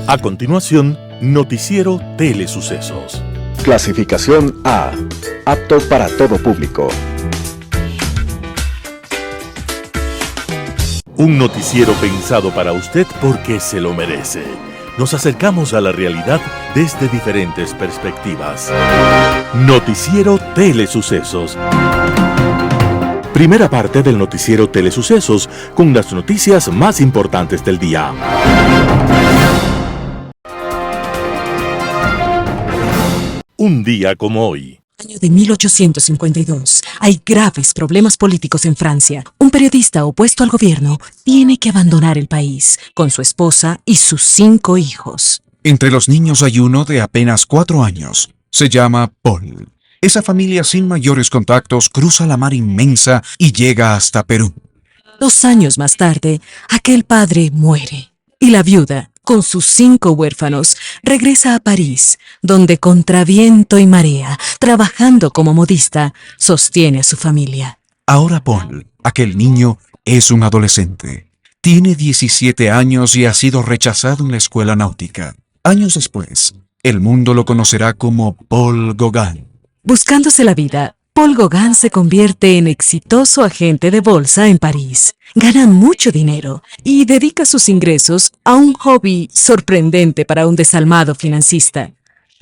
A continuación, Noticiero Telesucesos. Clasificación A. Apto para todo público. Un noticiero pensado para usted porque se lo merece. Nos acercamos a la realidad desde diferentes perspectivas. Noticiero Telesucesos. Primera parte del Noticiero Telesucesos con las noticias más importantes del día. Un día como hoy. Año de 1852. Hay graves problemas políticos en Francia. Un periodista opuesto al gobierno tiene que abandonar el país con su esposa y sus 5 hijos. Entre los niños hay uno de apenas 4 años. Se llama Paul. Esa familia sin mayores contactos cruza la mar inmensa y llega hasta Perú. 2 años más tarde, aquel padre muere. Y la viuda, con sus 5 huérfanos, regresa a París, donde contra viento y marea, trabajando como modista, sostiene a su familia. Ahora Paul, aquel niño, es un adolescente. Tiene 17 años y ha sido rechazado en la escuela náutica. Años después, el mundo lo conocerá como Paul Gauguin. Buscándose la vida, Paul Gauguin se convierte en exitoso agente de bolsa en París. Gana mucho dinero y dedica sus ingresos a un hobby sorprendente para un desalmado financista: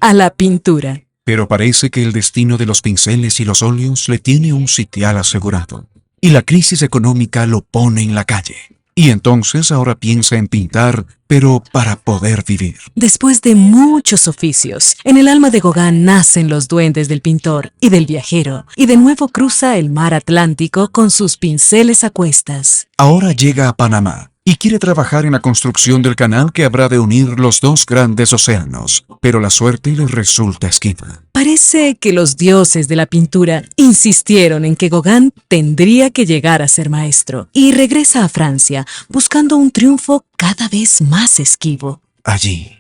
a la pintura. Pero parece que el destino de los pinceles y los óleos le tiene un sitial asegurado. Y la crisis económica lo pone en la calle. Y entonces ahora piensa en pintar, pero para poder vivir. Después de muchos oficios, en el alma de Gauguin nacen los duendes del pintor y del viajero, y de nuevo cruza el mar Atlántico con sus pinceles a cuestas. Ahora llega a Panamá y quiere trabajar en la construcción del canal que habrá de unir los 2 grandes océanos, pero la suerte le resulta esquiva. Parece que los dioses de la pintura insistieron en que Gauguin tendría que llegar a ser maestro, y regresa a Francia buscando un triunfo cada vez más esquivo. Allí,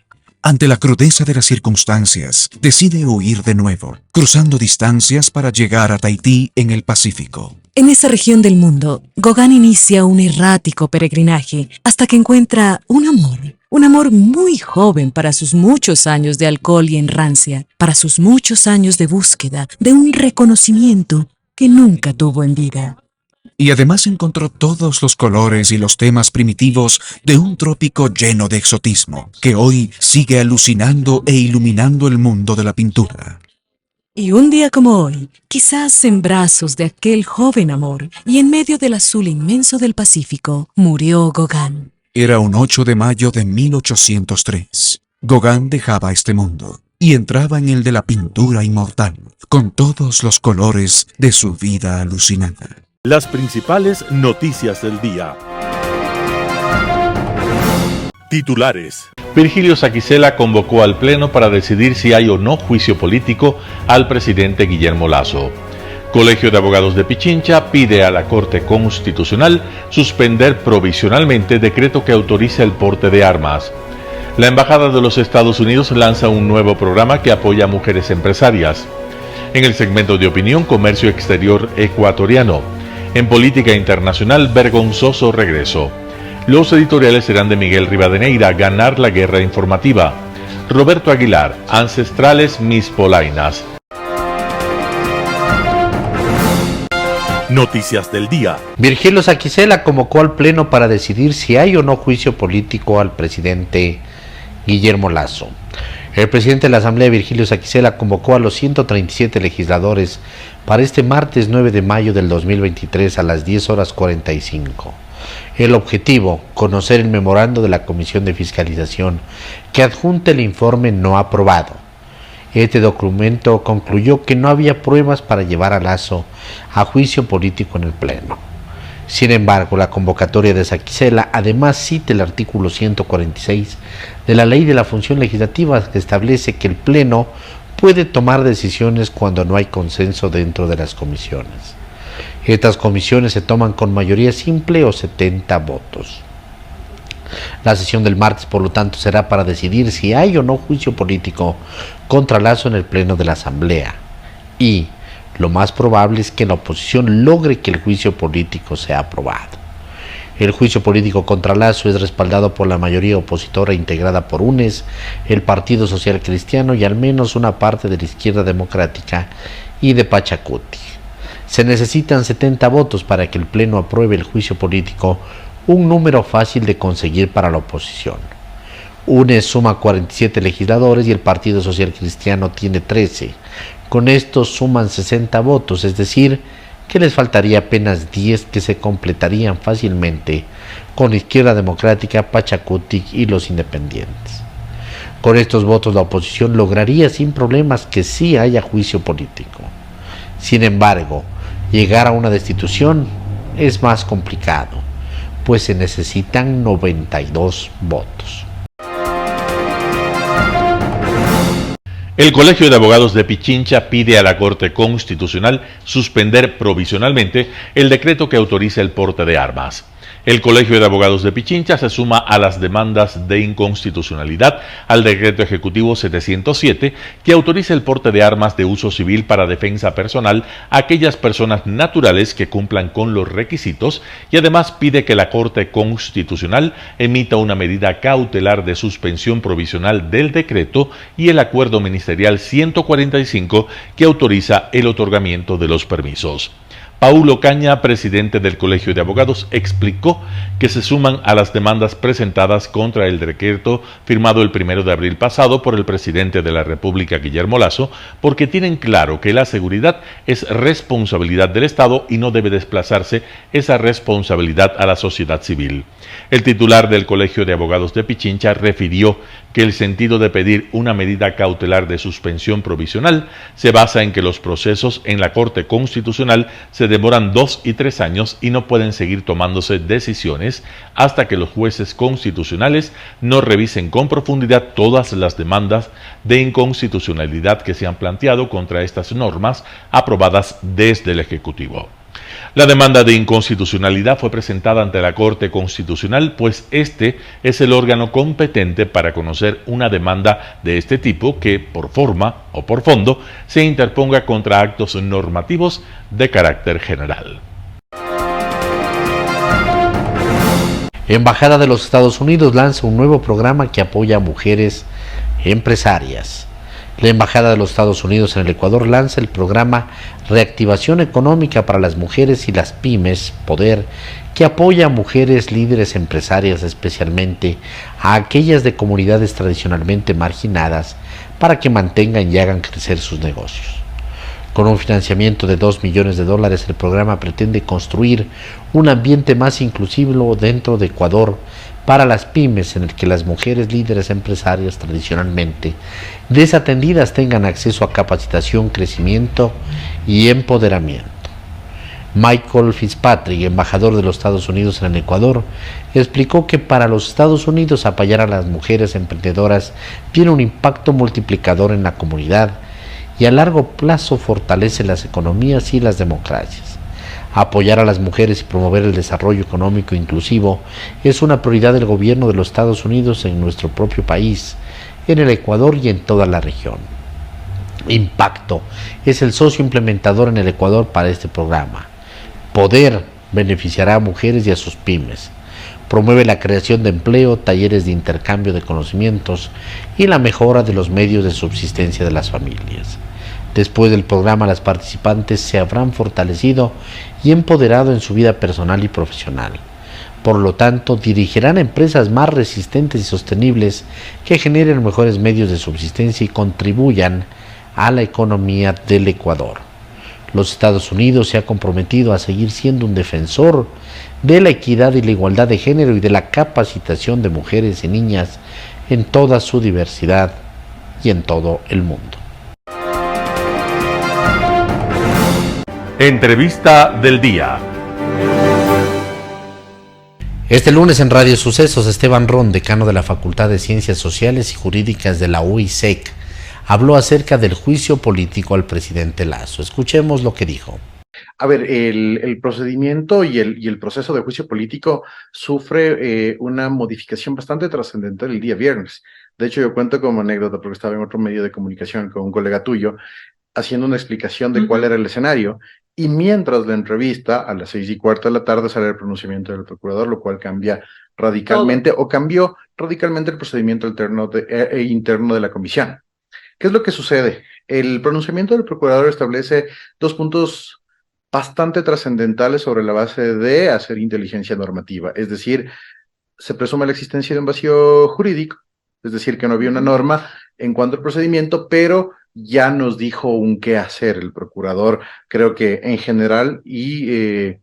ante la crudeza de las circunstancias, decide huir de nuevo, cruzando distancias para llegar a Tahití en el Pacífico. En esa región del mundo, Gauguin inicia un errático peregrinaje hasta que encuentra un amor muy joven para sus muchos años de alcohol y enrancia, para sus muchos años de búsqueda de un reconocimiento que nunca tuvo en vida. Y además encontró todos los colores y los temas primitivos de un trópico lleno de exotismo, que hoy sigue alucinando e iluminando el mundo de la pintura. Y un día como hoy, quizás en brazos de aquel joven amor y en medio del azul inmenso del Pacífico, murió Gauguin. Era un 8 de mayo de 1803. Gauguin dejaba este mundo y entraba en el de la pintura inmortal, con todos los colores de su vida alucinada. Las principales noticias del día. Titulares. Virgilio Saquicela convocó al Pleno para decidir si hay o no juicio político al presidente Guillermo Lasso. Colegio de Abogados de Pichincha pide a la Corte Constitucional suspender provisionalmente decreto que autoriza el porte de armas. La Embajada de los Estados Unidos lanza un nuevo programa que apoya a mujeres empresarias. En el segmento de opinión, comercio exterior ecuatoriano. En política internacional, vergonzoso regreso. Los editoriales serán de Miguel Rivadeneira, Ganar la guerra informativa. Roberto Aguilar, Ancestrales mis polainas. Noticias del día. Virgilio Saquicela convocó al Pleno para decidir si hay o no juicio político al presidente Guillermo Lasso. El presidente de la Asamblea, Virgilio Saquicela, convocó a los 137 legisladores para este martes 9 de mayo del 2023 a las 10:45. El objetivo, conocer el memorando de la Comisión de Fiscalización que adjunta el informe no aprobado. Este documento concluyó que no había pruebas para llevar a Lasso a juicio político en el Pleno. Sin embargo, la convocatoria de Saquicela además cita el artículo 146 de la Ley de la Función Legislativa, que establece que el Pleno puede tomar decisiones cuando no hay consenso dentro de las comisiones. Estas comisiones se toman con mayoría simple o 70 votos. La sesión del martes, por lo tanto, será para decidir si hay o no juicio político contra Lasso en el Pleno de la Asamblea. Y lo más probable es que la oposición logre que el juicio político sea aprobado. El juicio político contra Lasso es respaldado por la mayoría opositora integrada por UNES, el Partido Social Cristiano y al menos una parte de la izquierda democrática y de Pachacuti. Se necesitan 70 votos para que el Pleno apruebe el juicio político, un número fácil de conseguir para la oposición. UNES suma 47 legisladores y el Partido Social Cristiano tiene 13. Con estos suman 60 votos, es decir, que les faltaría apenas 10 que se completarían fácilmente con la izquierda democrática, Pachacuti y los independientes. Con estos votos la oposición lograría sin problemas que sí haya juicio político. Sin embargo, llegar a una destitución es más complicado, pues se necesitan 92 votos. El Colegio de Abogados de Pichincha pide a la Corte Constitucional suspender provisionalmente el decreto que autoriza el porte de armas. El Colegio de Abogados de Pichincha se suma a las demandas de inconstitucionalidad al decreto ejecutivo 707 que autoriza el porte de armas de uso civil para defensa personal a aquellas personas naturales que cumplan con los requisitos y además pide que la Corte Constitucional emita una medida cautelar de suspensión provisional del decreto y el acuerdo ministerial 145 que autoriza el otorgamiento de los permisos. Paulo Caña, presidente del Colegio de Abogados, explicó que se suman a las demandas presentadas contra el decreto firmado el 1 de abril pasado por el presidente de la República, Guillermo Lasso, porque tienen claro que la seguridad es responsabilidad del Estado y no debe desplazarse esa responsabilidad a la sociedad civil. El titular del Colegio de Abogados de Pichincha refirió que el sentido de pedir una medida cautelar de suspensión provisional se basa en que los procesos en la Corte Constitucional se demoran 2 y 3 años y no pueden seguir tomándose decisiones hasta que los jueces constitucionales no revisen con profundidad todas las demandas de inconstitucionalidad que se han planteado contra estas normas aprobadas desde el Ejecutivo. La demanda de inconstitucionalidad fue presentada ante la Corte Constitucional, pues este es el órgano competente para conocer una demanda de este tipo que, por forma o por fondo, se interponga contra actos normativos de carácter general. Embajada de los Estados Unidos lanza un nuevo programa que apoya a mujeres empresarias. La Embajada de los Estados Unidos en el Ecuador lanza el programa Reactivación Económica para las Mujeres y las Pymes, Poder, que apoya a mujeres líderes empresarias, especialmente a aquellas de comunidades tradicionalmente marginadas, para que mantengan y hagan crecer sus negocios. Con un financiamiento de $2 millones, el programa pretende construir un ambiente más inclusivo dentro de Ecuador para las pymes, en el que las mujeres líderes empresarias tradicionalmente desatendidas tengan acceso a capacitación, crecimiento y empoderamiento. Michael Fitzpatrick, embajador de los Estados Unidos en el Ecuador, explicó que para los Estados Unidos apoyar a las mujeres emprendedoras tiene un impacto multiplicador en la comunidad y a largo plazo fortalece las economías y las democracias. Apoyar a las mujeres y promover el desarrollo económico inclusivo es una prioridad del gobierno de los Estados Unidos en nuestro propio país, en el Ecuador y en toda la región. Impacto es el socio implementador en el Ecuador para este programa. Poder beneficiará a mujeres y a sus pymes. Promueve la creación de empleo, talleres de intercambio de conocimientos y la mejora de los medios de subsistencia de las familias. Después del programa, las participantes se habrán fortalecido y empoderado en su vida personal y profesional. Por lo tanto, dirigirán empresas más resistentes y sostenibles que generen mejores medios de subsistencia y contribuyan a la economía del Ecuador. Los Estados Unidos se ha comprometido a seguir siendo un defensor de la equidad y la igualdad de género y de la capacitación de mujeres y niñas en toda su diversidad y en todo el mundo. Entrevista del día. Este lunes en Radio Sucesos, Esteban Ron, decano de la Facultad de Ciencias Sociales y Jurídicas de la UISEC, habló acerca del juicio político al presidente Lasso. Escuchemos lo que dijo. A ver, el procedimiento y el proceso de juicio político sufre una modificación bastante trascendental el día viernes. De hecho, yo cuento como anécdota, porque estaba en otro medio de comunicación con un colega tuyo, haciendo una explicación de cuál era el escenario, y mientras la entrevista, a las 6:15 de la tarde, sale el pronunciamiento del procurador, lo cual cambia radicalmente, o cambió radicalmente el procedimiento interno de la comisión. ¿Qué es lo que sucede? El pronunciamiento del procurador establece 2 puntos bastante trascendentales sobre la base de hacer inteligencia normativa, es decir, se presume la existencia de un vacío jurídico, es decir, que no había una norma en cuanto al procedimiento, pero ya nos dijo un qué hacer el procurador, creo que en general, y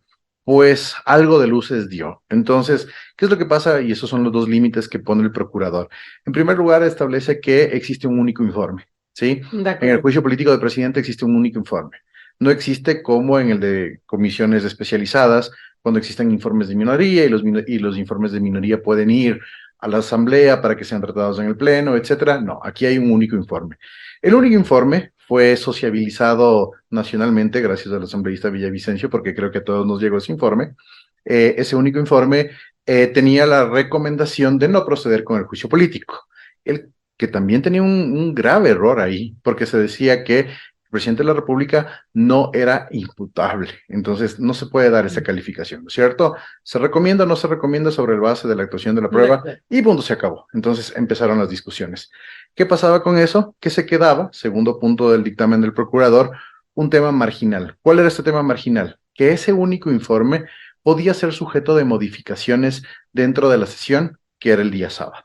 pues algo de luces dio. Entonces, ¿qué es lo que pasa? Y esos son los 2 límites que pone el procurador. En primer lugar, establece que existe un único informe, ¿sí? En el juicio político del presidente existe un único informe. No existe como en el de comisiones especializadas, cuando existen informes de minoría y los informes de minoría pueden ir a la asamblea para que sean tratados en el pleno, etcétera. No, aquí hay un único informe. El único informe fue sociabilizado nacionalmente gracias al asambleísta Villavicencio, porque creo que a todos nos llegó ese informe. Ese único informe tenía la recomendación de no proceder con el juicio político, el que también tenía un grave error ahí, porque se decía que el presidente de la República no era imputable, entonces no se puede dar esa calificación, ¿no es cierto? Se recomienda o no se recomienda sobre la base de la actuación de la prueba y punto, se acabó. Entonces empezaron las discusiones. ¿Qué pasaba con eso? Que se quedaba, segundo punto del dictamen del procurador, un tema marginal. ¿Cuál era este tema marginal? Que ese único informe podía ser sujeto de modificaciones dentro de la sesión, que era el día sábado.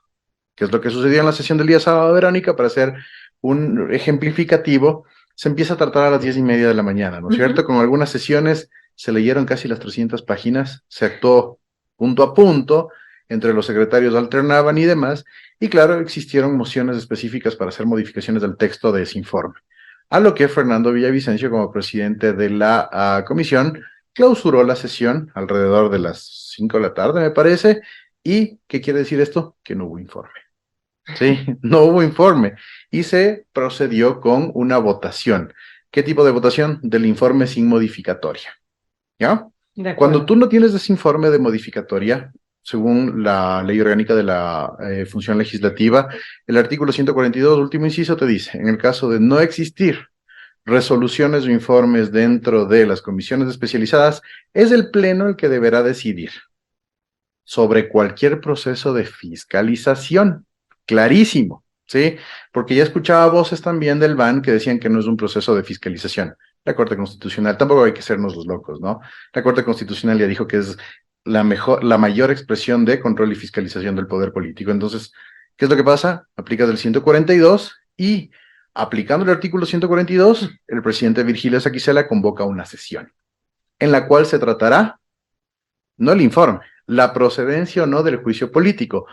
¿Qué es lo que sucedió en la sesión del día sábado, Verónica? Para hacer un ejemplificativo, se empieza a tratar a las 10:30 de la mañana, ¿no es cierto? Con algunas sesiones se leyeron casi las 300 páginas, se actuó punto a punto, entre los secretarios alternaban y demás, y claro, existieron mociones específicas para hacer modificaciones del texto de ese informe. A lo que Fernando Villavicencio, como presidente de la comisión, clausuró la sesión alrededor de las 5 de la tarde, me parece. ¿Y qué quiere decir esto? Que no hubo informe. Sí, no hubo informe. Y se procedió con una votación. ¿Qué tipo de votación? Del informe sin modificatoria. ¿Ya? Cuando tú no tienes ese informe de modificatoria, según la ley orgánica de la función legislativa, el artículo 142, último inciso, te dice, en el caso de no existir resoluciones o informes dentro de las comisiones especializadas, es el pleno el que deberá decidir sobre cualquier proceso de fiscalización. Clarísimo, ¿sí? Porque ya escuchaba voces también del BAN que decían que no es un proceso de fiscalización. La Corte Constitucional, tampoco hay que sernos los locos, ¿no? La Corte Constitucional ya dijo que es la mayor expresión de control y fiscalización del poder político. Entonces, ¿qué es lo que pasa? Aplicas el 142 y, aplicando el artículo 142, el presidente Virgilio Saquicela convoca una sesión en la cual se tratará, no el informe, la procedencia o no del juicio político.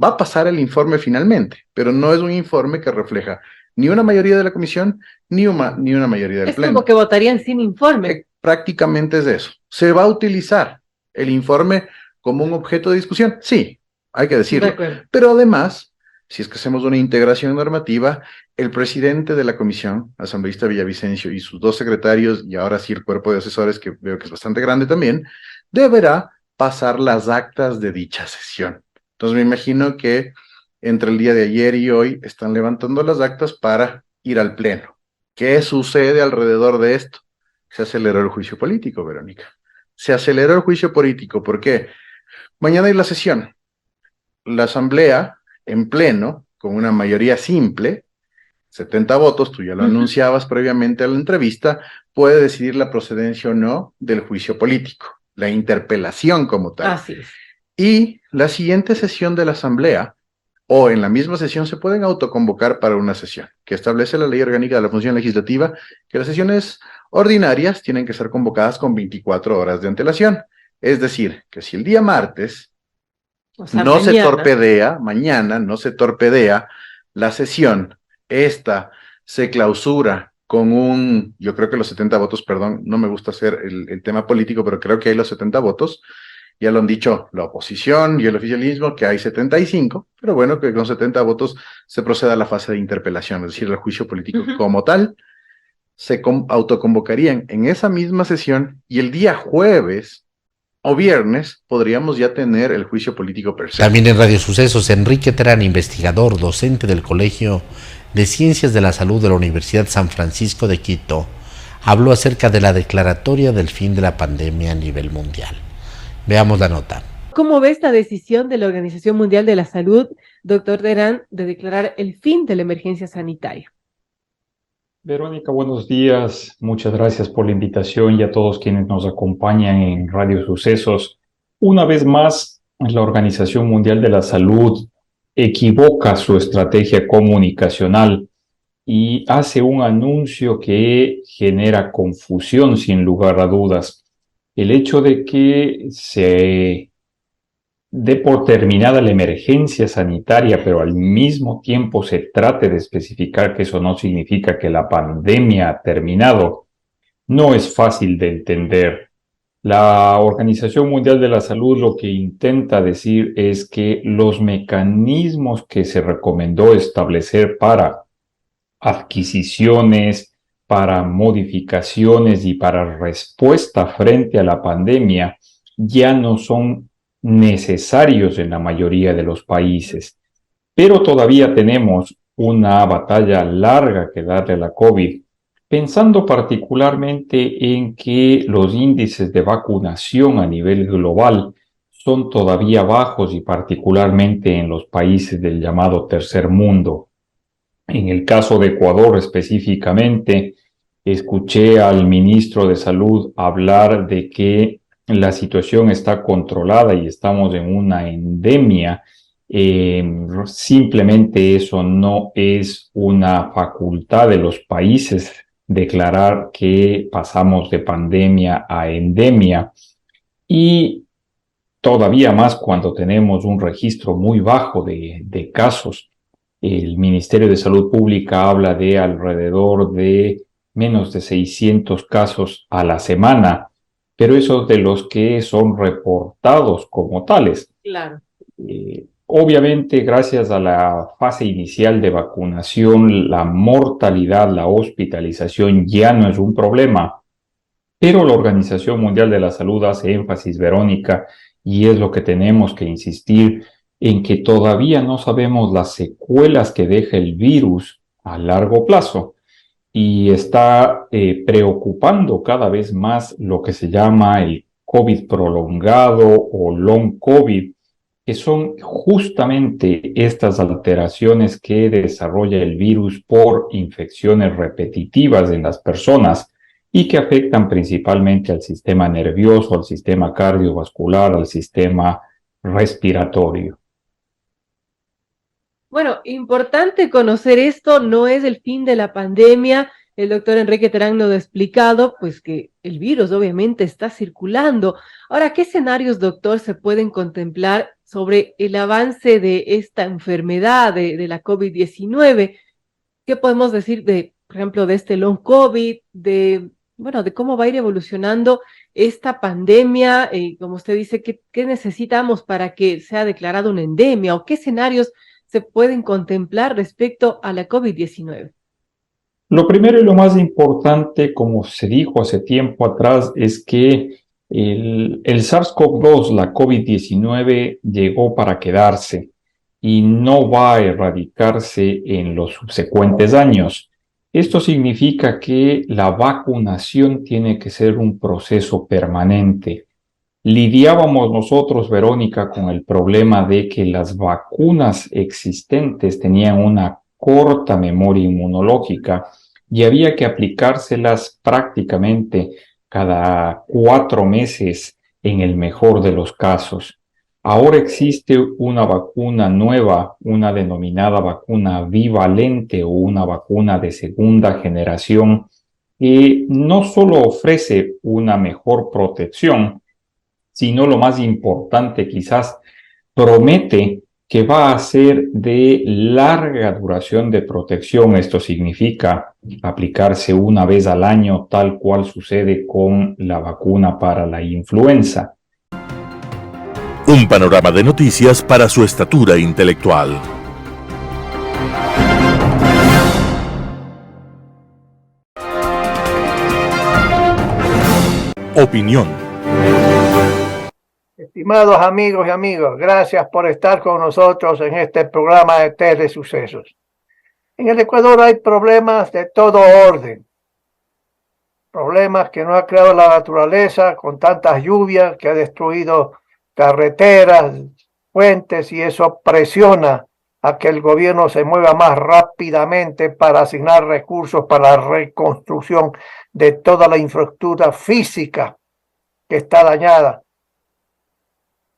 Va a pasar el informe finalmente, pero no es un informe que refleja ni una mayoría de la comisión, ni una mayoría del pleno. Es como que votarían sin informe. Prácticamente es eso. ¿Se va a utilizar el informe como un objeto de discusión? Sí, hay que decirlo. Pero además, si es que hacemos una integración normativa, el presidente de la comisión, asambleísta Villavicencio, y sus 2 secretarios, y ahora sí el cuerpo de asesores, que veo que es bastante grande también, deberá pasar las actas de dicha sesión. Entonces me imagino que entre el día de ayer y hoy están levantando las actas para ir al pleno. ¿Qué sucede alrededor de esto? Se aceleró el juicio político, Verónica. Se aceleró el juicio político. ¿Por qué? Mañana hay la sesión. La asamblea, en pleno, con una mayoría simple, 70 votos, tú ya lo anunciabas previamente a la entrevista, puede decidir la procedencia o no del juicio político, la interpelación como tal. Así es. Y la siguiente sesión de la asamblea, o en la misma sesión, se pueden autoconvocar para una sesión, que establece la ley orgánica de la función legislativa, que las sesiones ordinarias tienen que ser convocadas con 24 horas de antelación. Es decir, que si el día martes mañana no se torpedea la sesión, esta se clausura con yo creo que los 70 votos, perdón, no me gusta hacer el tema político, pero creo que hay los 70 votos, ya lo han dicho la oposición y el oficialismo, que hay 75, pero bueno, que con 70 votos se proceda a la fase de interpelación, es decir, el juicio político como tal, se autoconvocarían en esa misma sesión y el día jueves o viernes podríamos ya tener el juicio político per se. También en Radio Sucesos, Enrique Terán, investigador, docente del Colegio de Ciencias de la Salud de la Universidad San Francisco de Quito, habló acerca de la declaratoria del fin de la pandemia a nivel mundial. Veamos la nota. ¿Cómo ve esta decisión de la Organización Mundial de la Salud, doctor Terán, de declarar el fin de la emergencia sanitaria? Verónica, buenos días. Muchas gracias por la invitación y a todos quienes nos acompañan en Radio Sucesos. Una vez más, la Organización Mundial de la Salud equivoca su estrategia comunicacional y hace un anuncio que genera confusión sin lugar a dudas. El hecho de que se dé por terminada la emergencia sanitaria, pero al mismo tiempo se trate de especificar que eso no significa que la pandemia ha terminado, no es fácil de entender. La Organización Mundial de la Salud lo que intenta decir es que los mecanismos que se recomendó establecer para adquisiciones, para modificaciones y para respuesta frente a la pandemia ya no son necesarios en la mayoría de los países. Pero todavía tenemos una batalla larga que darle a la COVID, pensando particularmente en que los índices de vacunación a nivel global son todavía bajos y particularmente en los países del llamado tercer mundo. En el caso de Ecuador específicamente, escuché al ministro de Salud hablar de que la situación está controlada y estamos en una endemia. Simplemente eso no es una facultad de los países declarar que pasamos de pandemia a endemia, y todavía más cuando tenemos un registro muy bajo de casos. El Ministerio de Salud Pública habla de alrededor de menos de 600 casos a la semana, pero esos de los que son reportados como tales. Claro. Obviamente, gracias a la fase inicial de vacunación, la mortalidad, la hospitalización ya no es un problema, pero la Organización Mundial de la Salud hace énfasis, Verónica, y es lo que tenemos que insistir, en que todavía no sabemos las secuelas que deja el virus a largo plazo. Y está preocupando cada vez más lo que se llama el COVID prolongado o long COVID, que son justamente estas alteraciones que desarrolla el virus por infecciones repetitivas en las personas y que afectan principalmente al sistema nervioso, al sistema cardiovascular, al sistema respiratorio. Bueno, importante conocer esto, no es el fin de la pandemia. El doctor Enrique Terán nos ha explicado, pues, que el virus obviamente está circulando. Ahora, ¿qué escenarios, doctor, se pueden contemplar sobre el avance de esta enfermedad de la COVID-19? ¿Qué podemos decir de, por ejemplo, de este long COVID, de cómo va a ir evolucionando esta pandemia? Como usted dice, ¿qué necesitamos para que sea declarada una endemia? ¿O qué escenarios se pueden contemplar respecto a la COVID-19? Lo primero y lo más importante, como se dijo hace tiempo atrás, es que el SARS-CoV-2, la COVID-19, llegó para quedarse y no va a erradicarse en los subsecuentes años. Esto significa que la vacunación tiene que ser un proceso permanente. Lidiábamos nosotros, Verónica, con el problema de que las vacunas existentes tenían una corta memoria inmunológica y había que aplicárselas prácticamente cada 4 meses en el mejor de los casos. Ahora existe una vacuna nueva, una denominada vacuna bivalente o una vacuna de segunda generación, que no solo ofrece una mejor protección, sino lo más importante quizás, promete que va a ser de larga duración de protección. Esto significa aplicarse una vez al año, tal cual sucede con la vacuna para la influenza. Un panorama de noticias para su estatura intelectual. Opinión. Estimados amigos y amigas, gracias por estar con nosotros en este programa de Telesucesos. En el Ecuador hay problemas de todo orden. problemas que nos ha creado la naturaleza con tantas lluvias que ha destruido carreteras, puentes, y eso presiona a que el gobierno se mueva más rápidamente para asignar recursos para la reconstrucción de toda la infraestructura física que está dañada.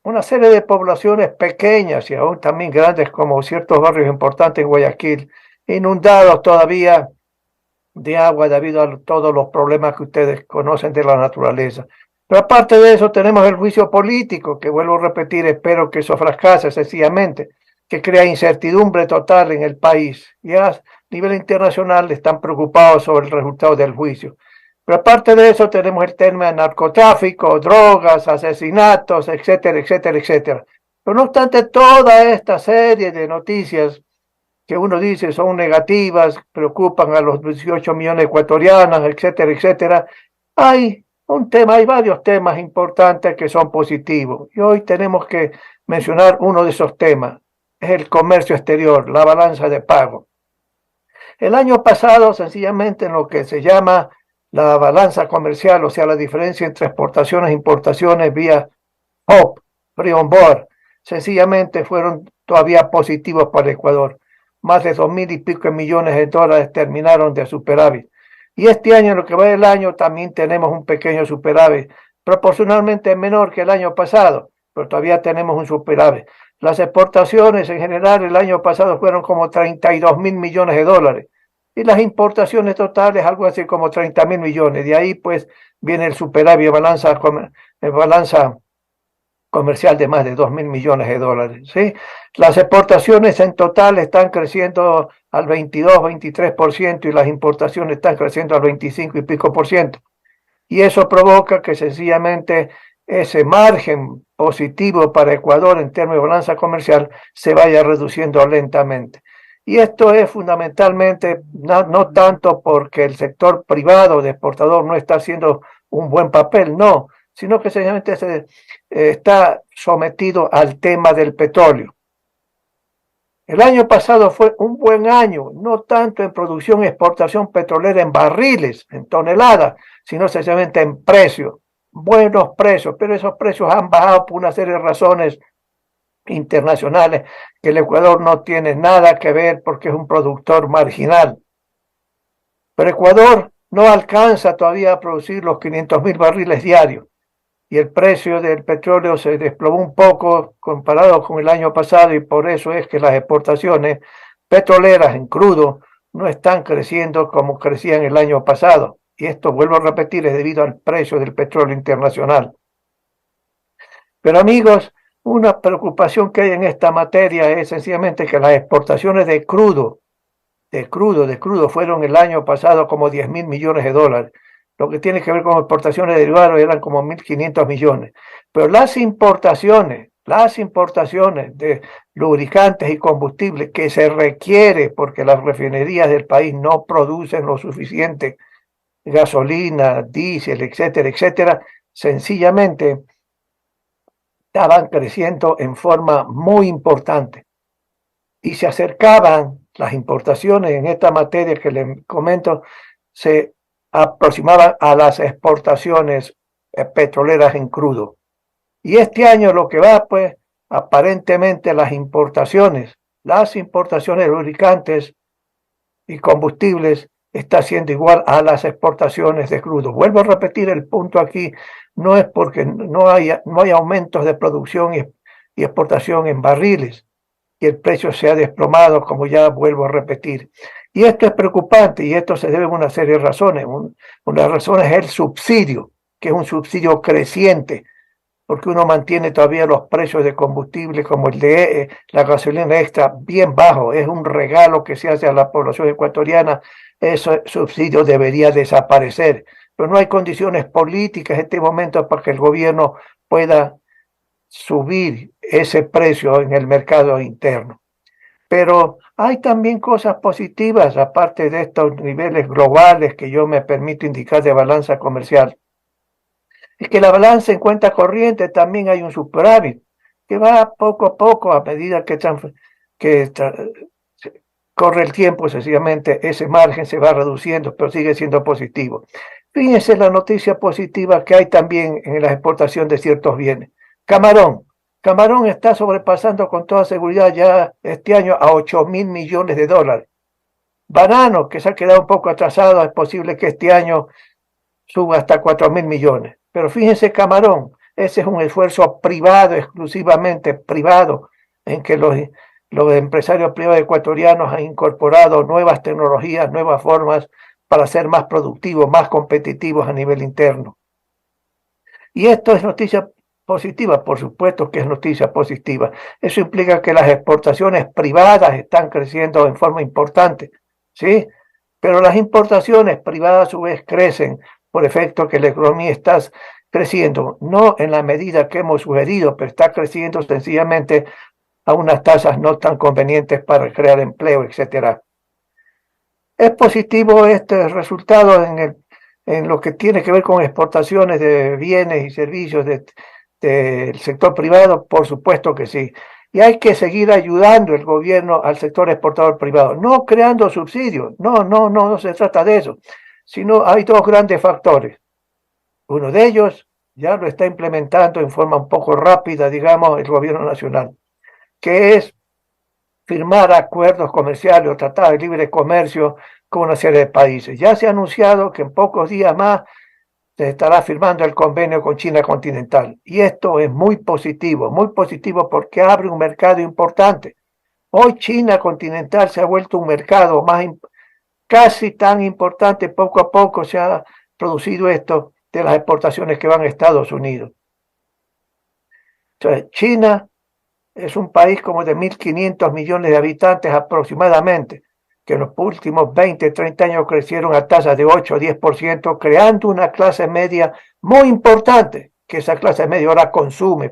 Una serie de poblaciones pequeñas y aún también grandes, como ciertos barrios importantes en Guayaquil, inundados todavía de agua debido a todos los problemas que ustedes conocen de la naturaleza. Pero aparte de eso tenemos el juicio político, que vuelvo a repetir, espero que eso fracase sencillamente, que crea incertidumbre total en el país. Ya a nivel internacional están preocupados sobre el resultado del juicio. Pero aparte de eso tenemos el tema de narcotráfico, drogas, asesinatos, etcétera, etcétera, etcétera. Pero no obstante toda esta serie de noticias que uno dice son negativas, preocupan a los 18 millones de ecuatorianos, etcétera, etcétera, hay varios temas importantes que son positivos. Y hoy tenemos que mencionar uno de esos temas, es el comercio exterior, la balanza de pago. El año pasado, sencillamente, en lo que se llama la balanza comercial, o sea, la diferencia entre exportaciones e importaciones vía HOP, Free on Board, sencillamente fueron todavía positivos para Ecuador. Más de 2.000 y pico millones de dólares terminaron de superávit. Y este año, en lo que va del año, también tenemos un pequeño superávit, proporcionalmente menor que el año pasado, pero todavía tenemos un superávit. Las exportaciones en general el año pasado fueron como 32.000 millones de dólares. Y las importaciones totales algo así como 30.000 millones. De ahí pues viene el superávit, balanza comercial de más de 2.000 millones de dólares. ¿Sí? Las exportaciones en total están creciendo al 22-23% y las importaciones están creciendo al 25 y pico por ciento. Y eso provoca que sencillamente ese margen positivo para Ecuador en términos de balanza comercial se vaya reduciendo lentamente. Y esto es fundamentalmente no tanto porque el sector privado de exportador no está haciendo un buen papel, no, sino que sencillamente está sometido al tema del petróleo. El año pasado fue un buen año, no tanto en producción y exportación petrolera en barriles, en toneladas, sino sencillamente en precios, buenos precios, pero esos precios han bajado por una serie de razones internacionales que el Ecuador no tiene nada que ver porque es un productor marginal. Pero Ecuador no alcanza todavía a producir los 500.000 barriles diarios y el precio del petróleo se desplomó un poco comparado con el año pasado y por eso es que las exportaciones petroleras en crudo no están creciendo como crecían el año pasado. Y esto, vuelvo a repetir, es debido al precio del petróleo internacional. Pero amigos, una preocupación que hay en esta materia es sencillamente que las exportaciones de crudo fueron el año pasado como 10.000 millones de dólares. Lo que tiene que ver con exportaciones de derivados eran como 1.500 millones. Pero las importaciones de lubricantes y combustibles que se requiere porque las refinerías del país no producen lo suficiente gasolina, diésel, etcétera, etcétera, sencillamente estaban creciendo en forma muy importante y se acercaban las importaciones en esta materia que les comento, se aproximaban a las exportaciones petroleras en crudo. Y este año lo que va, pues, aparentemente las importaciones de lubricantes y combustibles está siendo igual a las exportaciones de crudo. Vuelvo a repetir, el punto aquí no es porque no hay aumentos de producción y exportación en barriles y el precio se ha desplomado, como ya vuelvo a repetir. Y esto es preocupante y esto se debe a una serie de razones. Una de las razones es el subsidio, que es un subsidio creciente, porque uno mantiene todavía los precios de combustible como el de la gasolina extra bien bajo. Es un regalo que se hace a la población ecuatoriana. Ese subsidio debería desaparecer, pero no hay condiciones políticas en este momento para que el gobierno pueda subir ese precio en el mercado interno. Pero hay también cosas positivas, aparte de estos niveles globales que yo me permito indicar de balanza comercial. Es que la balanza en cuenta corriente también hay un superávit, que va poco a poco a medida que corre el tiempo, sencillamente ese margen se va reduciendo, pero sigue siendo positivo. Fíjense la noticia positiva que hay también en la exportación de ciertos bienes. Camarón. Camarón está sobrepasando con toda seguridad ya este año a 8.000 millones de dólares. Banano, que se ha quedado un poco atrasado, es posible que este año suba hasta 4.000 millones. Pero fíjense, camarón, ese es un esfuerzo privado, exclusivamente privado, en que los empresarios privados ecuatorianos han incorporado nuevas tecnologías, nuevas formas para ser más productivos, más competitivos a nivel interno. Y esto es noticia positiva, por supuesto que es noticia positiva. Eso implica que las exportaciones privadas están creciendo en forma importante, ¿sí? Pero las importaciones privadas a su vez crecen por efecto que la economía está creciendo, no en la medida que hemos sugerido, pero está creciendo sencillamente a unas tasas no tan convenientes para crear empleo, etcétera. Es positivo este resultado en lo que tiene que ver con exportaciones de bienes y servicios del sector privado, por supuesto que sí. Y hay que seguir ayudando el gobierno al sector exportador privado, no creando subsidios, no se trata de eso, sino hay dos grandes factores. Uno de ellos ya lo está implementando en forma un poco rápida, digamos, el gobierno nacional, que es firmar acuerdos comerciales o tratados de libre comercio con una serie de países. Ya se ha anunciado que en pocos días más se estará firmando el convenio con China continental. Y esto es muy positivo porque abre un mercado importante. Hoy China continental se ha vuelto un mercado casi tan importante, poco a poco se ha producido esto de las exportaciones que van a Estados Unidos. Entonces, China es un país como de 1.500 millones de habitantes aproximadamente, que en los últimos 20, 30 años crecieron a tasas de 8 o 10%, creando una clase media muy importante, que esa clase media ahora consume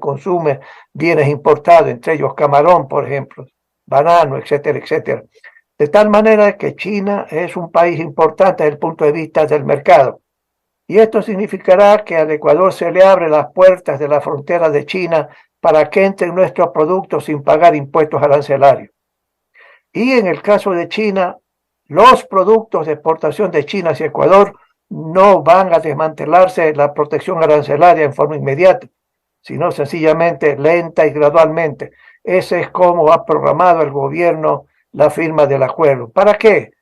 bienes importados, entre ellos camarón, por ejemplo, banano, etcétera, etcétera. De tal manera que China es un país importante desde el punto de vista del mercado. Y esto significará que al Ecuador se le abren las puertas de la frontera de China para que entren nuestros productos sin pagar impuestos arancelarios. Y en el caso de China, los productos de exportación de China hacia Ecuador no van a desmantelarse la protección arancelaria en forma inmediata, sino sencillamente lenta y gradualmente. Ese es como ha programado el gobierno la firma del acuerdo. ¿Para qué?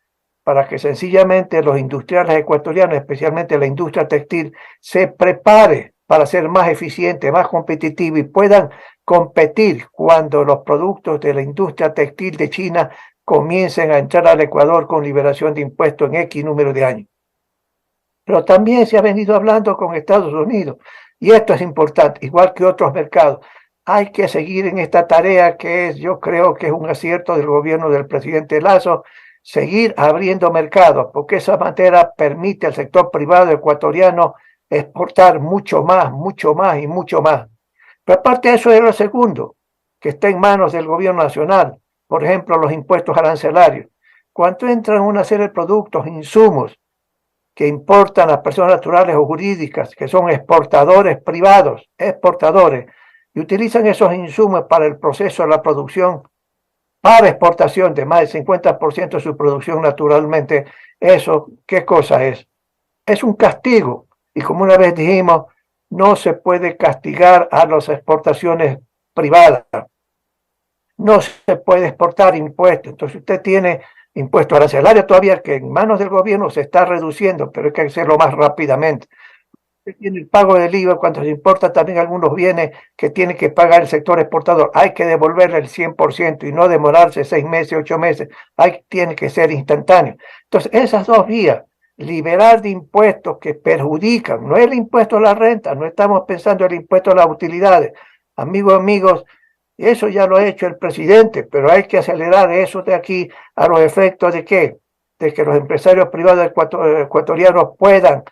Para que sencillamente los industriales ecuatorianos, especialmente la industria textil, se prepare para ser más eficiente, más competitivo y puedan competir cuando los productos de la industria textil de China comiencen a entrar al Ecuador con liberación de impuestos en X número de años. Pero también se ha venido hablando con Estados Unidos y esto es importante, igual que otros mercados. Hay que seguir en esta tarea yo creo que es un acierto del gobierno del presidente Lasso, seguir abriendo mercados, porque esa manera permite al sector privado ecuatoriano exportar mucho más y mucho más. Pero aparte de eso es lo segundo, que está en manos del gobierno nacional, por ejemplo, los impuestos arancelarios. Cuando entran una serie de productos, insumos, que importan las personas naturales o jurídicas, que son exportadores privados, y utilizan esos insumos para el proceso de la producción, para exportación de más del 50% de su producción naturalmente, eso, ¿qué cosa es? Es un castigo. Y como una vez dijimos, no se puede castigar a las exportaciones privadas. No se puede exportar impuestos. Entonces usted tiene impuestos arancelarios todavía que en manos del gobierno se está reduciendo, pero hay que hacerlo más rápidamente. Usted tiene el pago del IVA cuando se importa también algunos bienes que tiene que pagar el sector exportador. Hay que devolverle el 100% y no demorarse 6 meses, 8 meses. Tiene que ser instantáneo. Entonces esas dos vías, liberar de impuestos que perjudican, no es el impuesto a la renta, no estamos pensando en el impuesto a las utilidades. Amigos, eso ya lo ha hecho el presidente, pero hay que acelerar eso de aquí a los efectos de ¿qué? De que los empresarios privados ecuatorianos puedan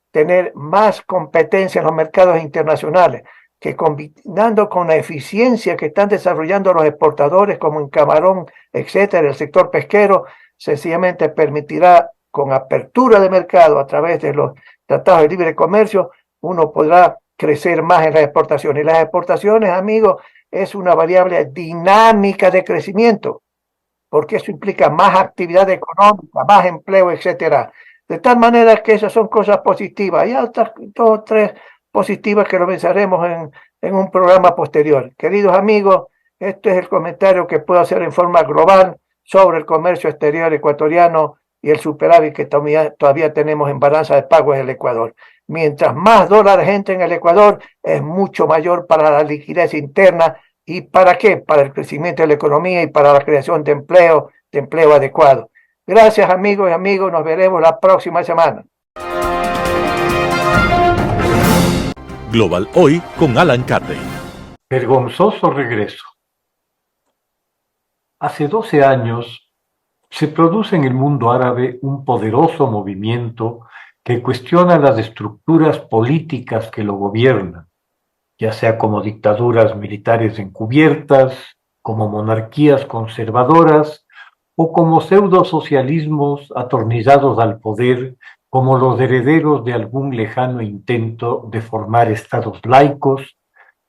tener más competencia en los mercados internacionales, que combinando con la eficiencia que están desarrollando los exportadores como en camarón, etcétera, el sector pesquero, sencillamente permitirá con apertura de mercado a través de los tratados de libre comercio, uno podrá crecer más en las exportaciones. Y las exportaciones, amigos, es una variable dinámica de crecimiento, porque eso implica más actividad económica, más empleo, etcétera. De tal manera que esas son cosas positivas. Hay otras 2 o 3 positivas que lo pensaremos en un programa posterior. Queridos amigos, este es el comentario que puedo hacer en forma global sobre el comercio exterior ecuatoriano y el superávit que todavía tenemos en balanza de pagos en el Ecuador. Mientras más dólares entren en el Ecuador, es mucho mayor para la liquidez interna. ¿Y para qué? Para el crecimiento de la economía y para la creación de empleo adecuado. Gracias, amigos y amigos. Nos veremos la próxima semana. Global Hoy con Alan Carney. Vergonzoso regreso. Hace 12 años se produce en el mundo árabe un poderoso movimiento que cuestiona las estructuras políticas que lo gobiernan, ya sea como dictaduras militares encubiertas, como monarquías conservadoras o como pseudosocialismos atornillados al poder como los herederos de algún lejano intento de formar estados laicos,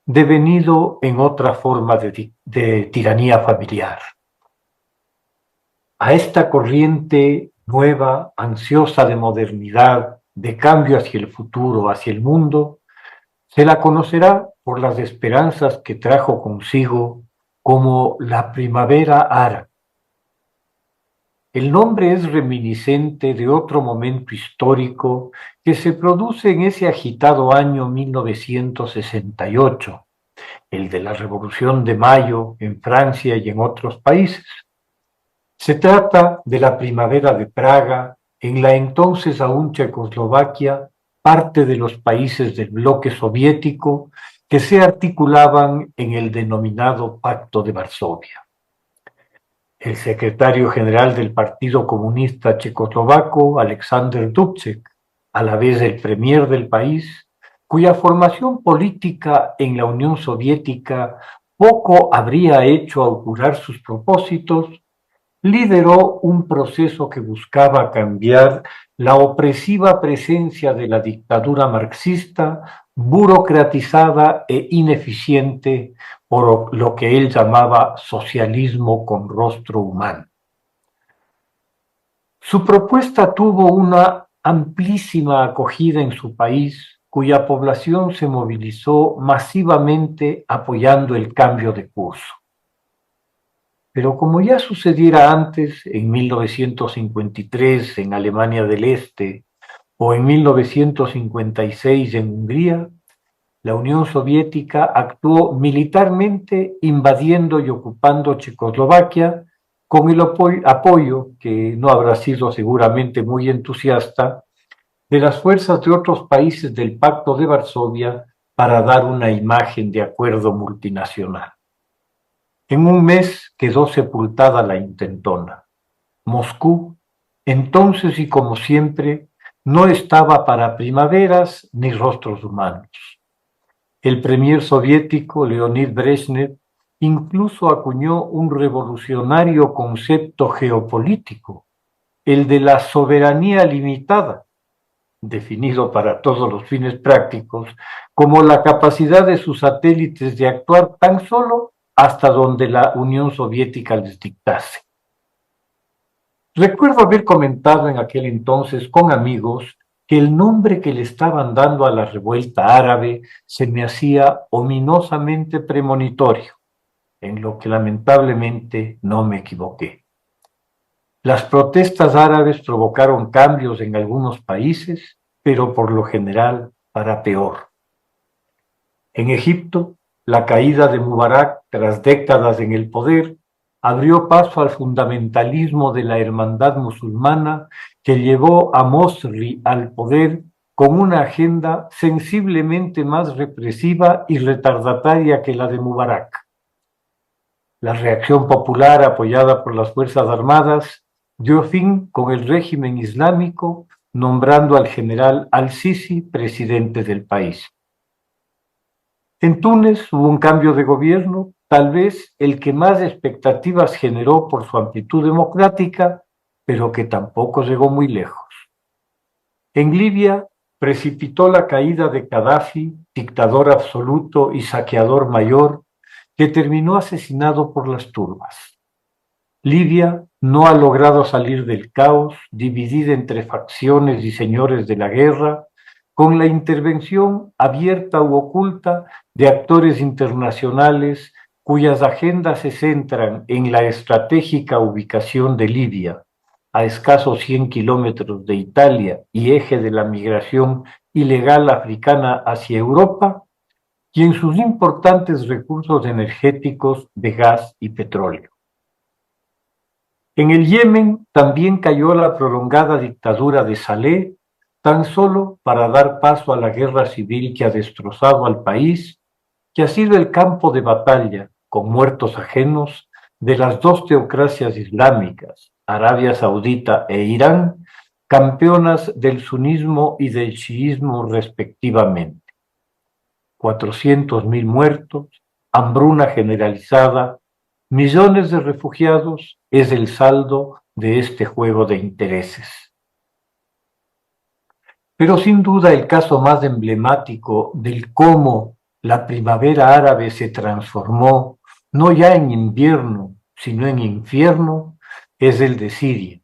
devenido en otra forma de tiranía familiar. A esta corriente nueva, ansiosa de modernidad, de cambio hacia el futuro, hacia el mundo, se la conocerá por las esperanzas que trajo consigo como la primavera árabe. El nombre es reminiscente de otro momento histórico que se produce en ese agitado año 1968, el de la Revolución de Mayo en Francia y en otros países. Se trata de la primavera de Praga, en la entonces aún Checoslovaquia, parte de los países del bloque soviético que se articulaban en el denominado Pacto de Varsovia. El secretario general del Partido Comunista Checoslovaco, Alexander Dubček, a la vez el premier del país, cuya formación política en la Unión Soviética poco habría hecho augurar sus propósitos, lideró un proceso que buscaba cambiar la opresiva presencia de la dictadura marxista, burocratizada e ineficiente por lo que él llamaba socialismo con rostro humano. Su propuesta tuvo una amplísima acogida en su país, cuya población se movilizó masivamente apoyando el cambio de curso. Pero como ya sucediera antes, en 1953 en Alemania del Este o en 1956 en Hungría, la Unión Soviética actuó militarmente invadiendo y ocupando Checoslovaquia con el apoyo, que no habrá sido seguramente muy entusiasta, de las fuerzas de otros países del Pacto de Varsovia para dar una imagen de acuerdo multinacional. En un mes quedó sepultada la intentona. Moscú, entonces y como siempre, no estaba para primaveras ni rostros humanos. El premier soviético Leonid Brezhnev incluso acuñó un revolucionario concepto geopolítico, el de la soberanía limitada, definido para todos los fines prácticos como la capacidad de sus satélites de actuar tan solo hasta donde la Unión Soviética les dictase. Recuerdo haber comentado en aquel entonces con amigos que el nombre que le estaban dando a la revuelta árabe se me hacía ominosamente premonitorio, en lo que lamentablemente no me equivoqué. Las protestas árabes provocaron cambios en algunos países, pero por lo general para peor. En Egipto, la caída de Mubarak tras décadas en el poder abrió paso al fundamentalismo de la hermandad musulmana que llevó a Mosri al poder con una agenda sensiblemente más represiva y retardataria que la de Mubarak. La reacción popular apoyada por las Fuerzas Armadas dio fin con el régimen islámico, nombrando al general al-Sisi presidente del país. En Túnez hubo un cambio de gobierno, tal vez el que más expectativas generó por su amplitud democrática, pero que tampoco llegó muy lejos. En Libia precipitó la caída de Gaddafi, dictador absoluto y saqueador mayor, que terminó asesinado por las turbas. Libia no ha logrado salir del caos, dividida entre facciones y señores de la guerra, con la intervención abierta u oculta de actores internacionales cuyas agendas se centran en la estratégica ubicación de Libia, a escasos 100 kilómetros de Italia y eje de la migración ilegal africana hacia Europa, y en sus importantes recursos energéticos de gas y petróleo. En el Yemen también cayó la prolongada dictadura de Saleh, tan solo para dar paso a la guerra civil que ha destrozado al país, que ha sido el campo de batalla, con muertos ajenos, de las dos teocracias islámicas, Arabia Saudita e Irán, campeonas del sunismo y del chiismo respectivamente. 400.000 muertos, hambruna generalizada, millones de refugiados es el saldo de este juego de intereses. Pero sin duda el caso más emblemático del cómo la primavera árabe se transformó no ya en invierno, sino en infierno, es el de Siria,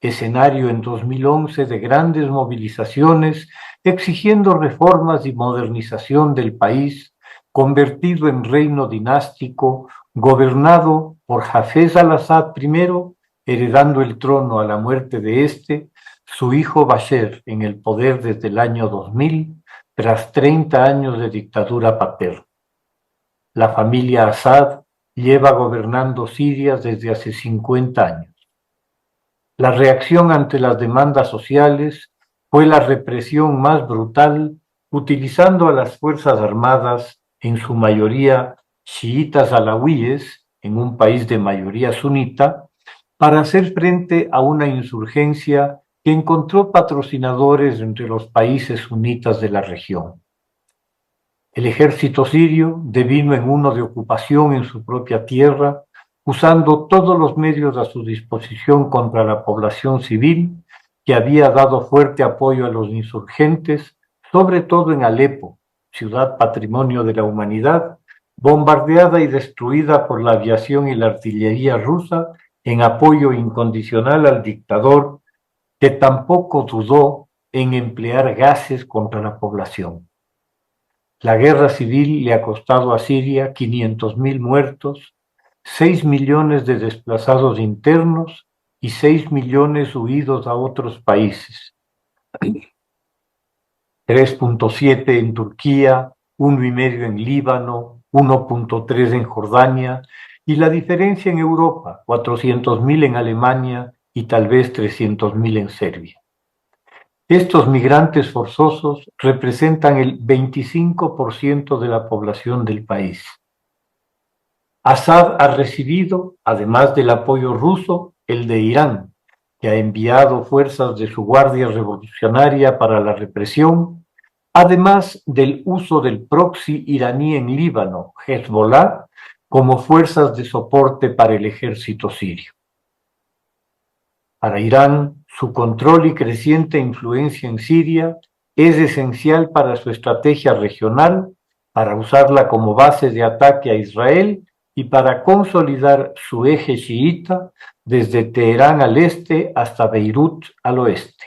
escenario en 2011 de grandes movilizaciones exigiendo reformas y modernización del país, convertido en reino dinástico, gobernado por Hafez al-Assad primero, heredando el trono a la muerte de este, su hijo Bashar en el poder desde el año 2000, tras 30 años de dictadura paterna. La familia Assad lleva gobernando Siria desde hace 50 años. La reacción ante las demandas sociales fue la represión más brutal, utilizando a las Fuerzas Armadas, en su mayoría chiitas alawíes, en un país de mayoría sunita, para hacer frente a una insurgencia que encontró patrocinadores entre los países sunitas de la región. El ejército sirio devino en uno de ocupación en su propia tierra, usando todos los medios a su disposición contra la población civil, que había dado fuerte apoyo a los insurgentes, sobre todo en Alepo, ciudad patrimonio de la humanidad, bombardeada y destruida por la aviación y la artillería rusa en apoyo incondicional al dictador, que tampoco dudó en emplear gases contra la población. La guerra civil le ha costado a Siria 500.000 muertos, 6 millones de desplazados internos y 6 millones huidos a otros países. 3.7 en Turquía, 1,5 en Líbano, 1.3 en Jordania, y la diferencia en Europa, 400.000 en Alemania y tal vez 300.000 en Serbia. Estos migrantes forzosos representan el 25% de la población del país. Assad ha recibido, además del apoyo ruso, el de Irán, que ha enviado fuerzas de su Guardia Revolucionaria para la represión, además del uso del proxy iraní en Líbano, Hezbollah, como fuerzas de soporte para el ejército sirio. Para Irán, su control y creciente influencia en Siria es esencial para su estrategia regional, para usarla como base de ataque a Israel y para consolidar su eje chiita desde Teherán al este hasta Beirut al oeste.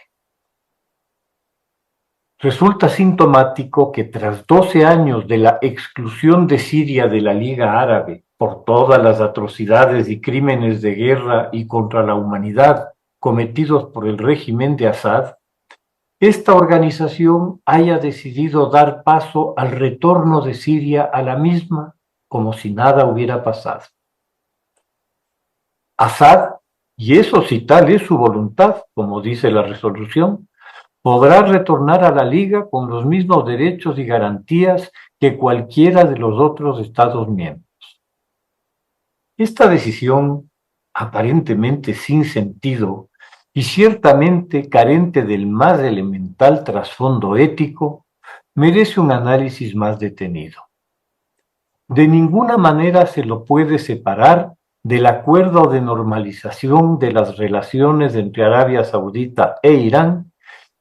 Resulta sintomático que tras 12 años de la exclusión de Siria de la Liga Árabe por todas las atrocidades y crímenes de guerra y contra la humanidad cometidos por el régimen de Assad, esta organización haya decidido dar paso al retorno de Siria a la misma como si nada hubiera pasado. Assad, y eso si tal es su voluntad, como dice la resolución, podrá retornar a la Liga con los mismos derechos y garantías que cualquiera de los otros Estados miembros. Esta decisión, aparentemente sin sentido y ciertamente carente del más elemental trasfondo ético, merece un análisis más detenido. De ninguna manera se lo puede separar del acuerdo de normalización de las relaciones entre Arabia Saudita e Irán,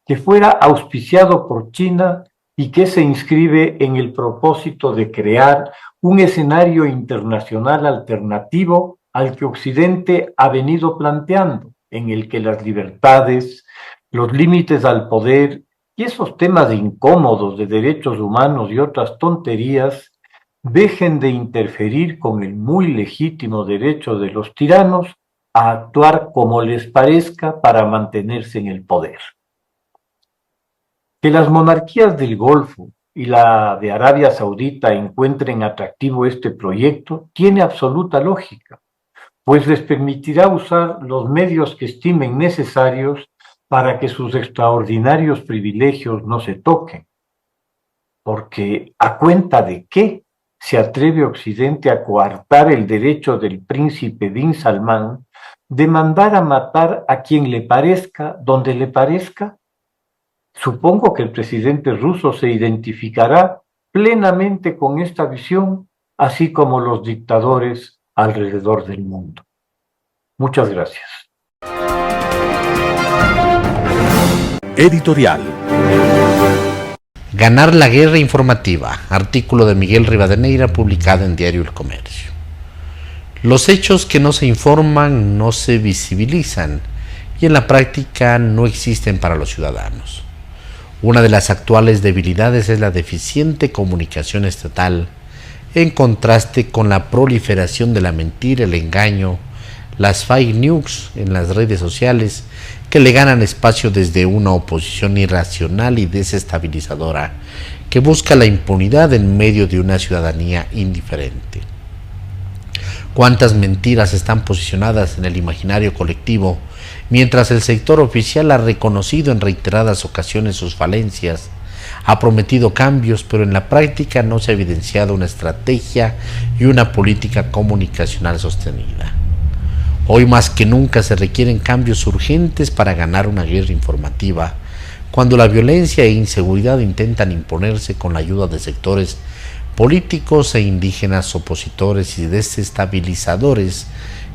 que fuera auspiciado por China y que se inscribe en el propósito de crear un escenario internacional alternativo al que Occidente ha venido planteando, en el que las libertades, los límites al poder y esos temas incómodos de derechos humanos y otras tonterías dejen de interferir con el muy legítimo derecho de los tiranos a actuar como les parezca para mantenerse en el poder. Que las monarquías del Golfo y la de Arabia Saudita encuentren atractivo este proyecto tiene absoluta lógica, pues les permitirá usar los medios que estimen necesarios para que sus extraordinarios privilegios no se toquen. Porque ¿a cuenta de qué se atreve Occidente a coartar el derecho del príncipe bin Salmán de mandar a matar a quien le parezca, donde le parezca? Supongo que el presidente ruso se identificará plenamente con esta visión, así como los dictadores alrededor del mundo. Muchas gracias. Editorial. Ganar la guerra informativa, artículo de Miguel Rivadeneira publicado en Diario El Comercio. Los hechos que no se informan no se visibilizan y en la práctica no existen para los ciudadanos. Una de las actuales debilidades es la deficiente comunicación estatal, en contraste con la proliferación de la mentira, el engaño, las fake news en las redes sociales que le ganan espacio desde una oposición irracional y desestabilizadora que busca la impunidad en medio de una ciudadanía indiferente. Cuántas mentiras están posicionadas en el imaginario colectivo, mientras el sector oficial ha reconocido en reiteradas ocasiones sus falencias, ha prometido cambios, pero en la práctica no se ha evidenciado una estrategia y una política comunicacional sostenida. Hoy más que nunca se requieren cambios urgentes para ganar una guerra informativa, cuando la violencia e inseguridad intentan imponerse con la ayuda de sectores políticos e indígenas opositores y desestabilizadores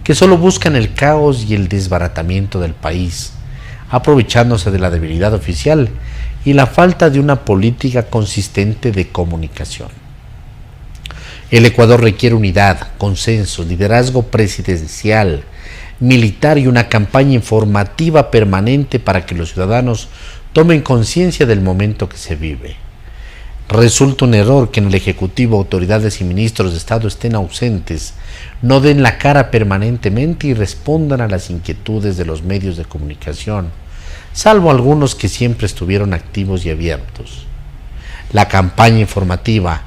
que solo buscan el caos y el desbaratamiento del país, aprovechándose de la debilidad oficial y la falta de una política consistente de comunicación. El Ecuador requiere unidad, consenso, liderazgo presidencial, militar y una campaña informativa permanente para que los ciudadanos tomen conciencia del momento que se vive. Resulta un error que en el Ejecutivo autoridades y ministros de Estado estén ausentes, no den la cara permanentemente y respondan a las inquietudes de los medios de comunicación, salvo algunos que siempre estuvieron activos y abiertos. La campaña informativa,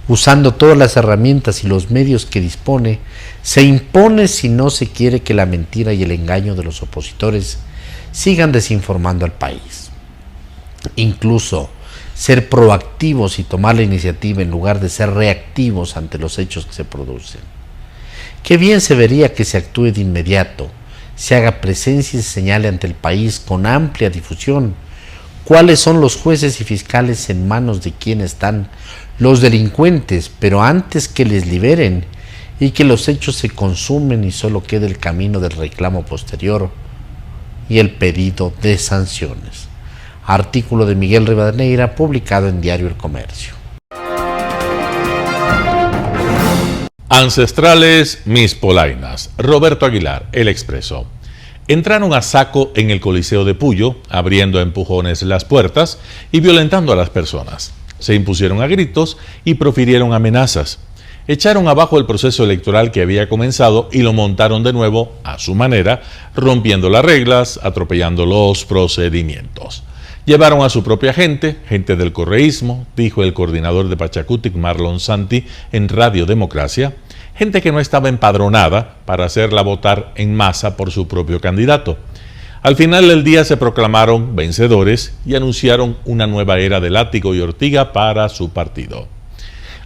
usando todas las herramientas y los medios que dispone, se impone si no se quiere que la mentira y el engaño de los opositores sigan desinformando al país. Incluso ser proactivos y tomar la iniciativa en lugar de ser reactivos ante los hechos que se producen. Qué bien se vería que se actúe de inmediato, se haga presencia y se señale ante el país con amplia difusión cuáles son los jueces y fiscales en manos de quienes están los delincuentes, pero antes que les liberen y que los hechos se consumen y solo quede el camino del reclamo posterior y el pedido de sanciones. Artículo de Miguel Rivadeneira publicado en Diario El Comercio. Ancestrales mis polainas. Roberto Aguilar, El Expreso. Entraron a saco en el Coliseo de Puyo, abriendo a empujones las puertas y violentando a las personas. Se impusieron a gritos y profirieron amenazas. Echaron abajo el proceso electoral que había comenzado y lo montaron de nuevo a su manera, rompiendo las reglas, atropellando los procedimientos. Llevaron a su propia gente del correísmo, dijo el coordinador de Pachacutic, Marlon Santi, en Radio Democracia, gente que no estaba empadronada para hacerla votar en masa por su propio candidato. Al final del día se proclamaron vencedores y anunciaron una nueva era de Látigo y Ortiga para su partido.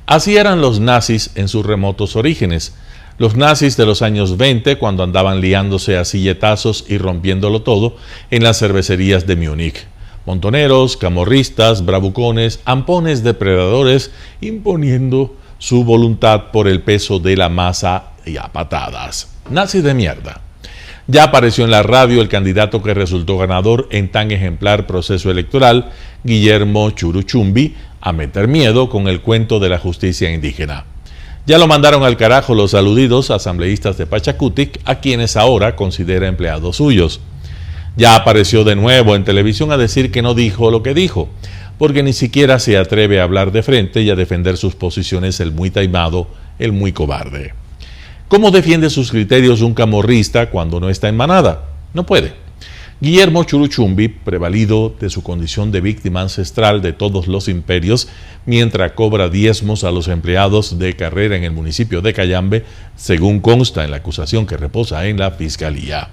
Así eran los nazis en sus remotos orígenes. Los nazis de los años 20, cuando andaban liándose a silletazos y rompiéndolo todo en las cervecerías de Múnich. Montoneros, camorristas, bravucones, ampones depredadores, imponiendo su voluntad por el peso de la masa y a patadas. Nazis de mierda. Ya apareció en la radio el candidato que resultó ganador en tan ejemplar proceso electoral, Guillermo Churuchumbi, a meter miedo con el cuento de la justicia indígena. Ya lo mandaron al carajo los aludidos asambleístas de Pachacutic, a quienes ahora considera empleados suyos. Ya apareció de nuevo en televisión a decir que no dijo lo que dijo, porque ni siquiera se atreve a hablar de frente y a defender sus posiciones el muy taimado, el muy cobarde. ¿Cómo defiende sus criterios un camorrista cuando no está en manada? No puede. Guillermo Churuchumbi, prevalido de su condición de víctima ancestral de todos los imperios, mientras cobra diezmos a los empleados de carrera en el municipio de Cayambe, según consta en la acusación que reposa en la Fiscalía.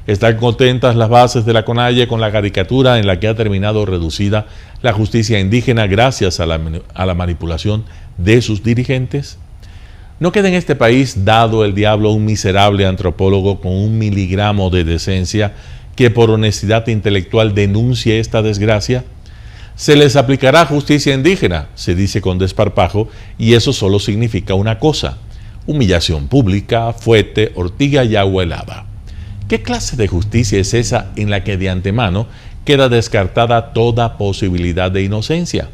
Están contentas las bases de la CONAIE con la caricatura en la que ha terminado reducida la justicia indígena gracias a la manipulación de sus dirigentes. No queda en este país, dado el diablo, un miserable antropólogo con 1 miligramo de decencia que por honestidad intelectual denuncie esta desgracia. Se les aplicará justicia indígena, se dice con desparpajo, y eso solo significa una cosa: humillación pública, fuete, ortiga y agua helada. ¿Qué clase de justicia es esa en la que de antemano queda descartada toda posibilidad de inocencia?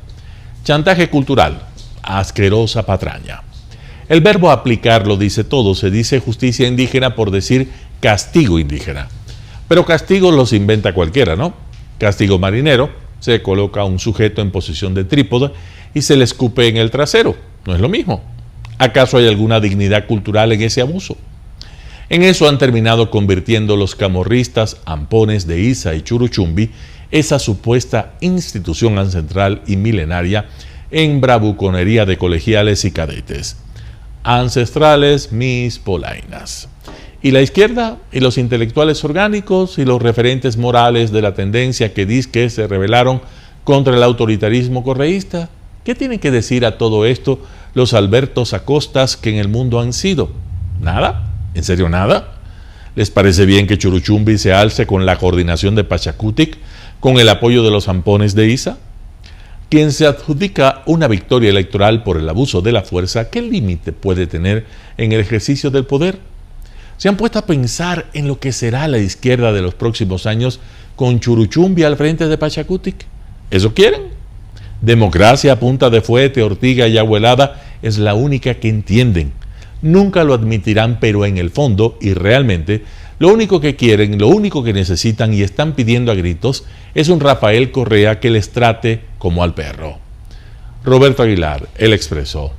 Chantaje cultural, asquerosa patraña. El verbo aplicar lo dice todo, se dice justicia indígena por decir castigo indígena. Pero castigo los inventa cualquiera, ¿no? Castigo marinero, se coloca a un sujeto en posición de trípode y se le escupe en el trasero. No es lo mismo. ¿Acaso hay alguna dignidad cultural en ese abuso? En eso han terminado convirtiendo los camorristas, ampones de Isa y Churuchumbi, esa supuesta institución ancestral y milenaria, en bravuconería de colegiales y cadetes. Ancestrales mis polainas. Y la izquierda y los intelectuales orgánicos y los referentes morales de la tendencia que dizque se rebelaron contra el autoritarismo correísta, ¿qué tienen que decir a todo esto los Albertos Acostas que en el mundo han sido? ¿Nada? ¿En serio nada? ¿Les parece bien que Churuchumbi se alce con la coordinación de Pachacutic, con el apoyo de los ampones de Isa? Quien se adjudica una victoria electoral por el abuso de la fuerza, ¿qué límite puede tener en el ejercicio del poder? ¿Se han puesto a pensar en lo que será la izquierda de los próximos años con Churuchumbi al frente de Pachacutic? ¿Eso quieren? Democracia a punta de fuete, ortiga y agua helada es la única que entienden. Nunca lo admitirán, pero en el fondo y realmente lo único que quieren, lo único que necesitan y están pidiendo a gritos es un Rafael Correa que les trate como al perro. Roberto Aguilar, El Expreso.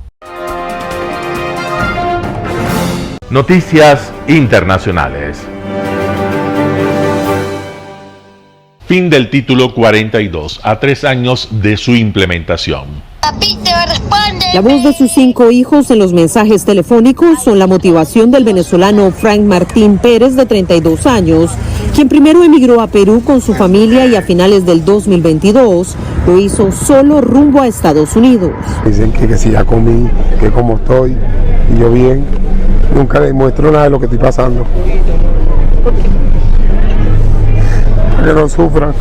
Noticias internacionales. Fin del título 42, a 3 años de su implementación. La voz de sus 5 hijos en los mensajes telefónicos son la motivación del venezolano Frank Martín Pérez, de 32 años, quien primero emigró a Perú con su familia y a finales del 2022 lo hizo solo rumbo a Estados Unidos. Dicen que si ya comí, que como estoy, y yo bien, nunca les muestro nada de lo que estoy pasando. Para que no sufran.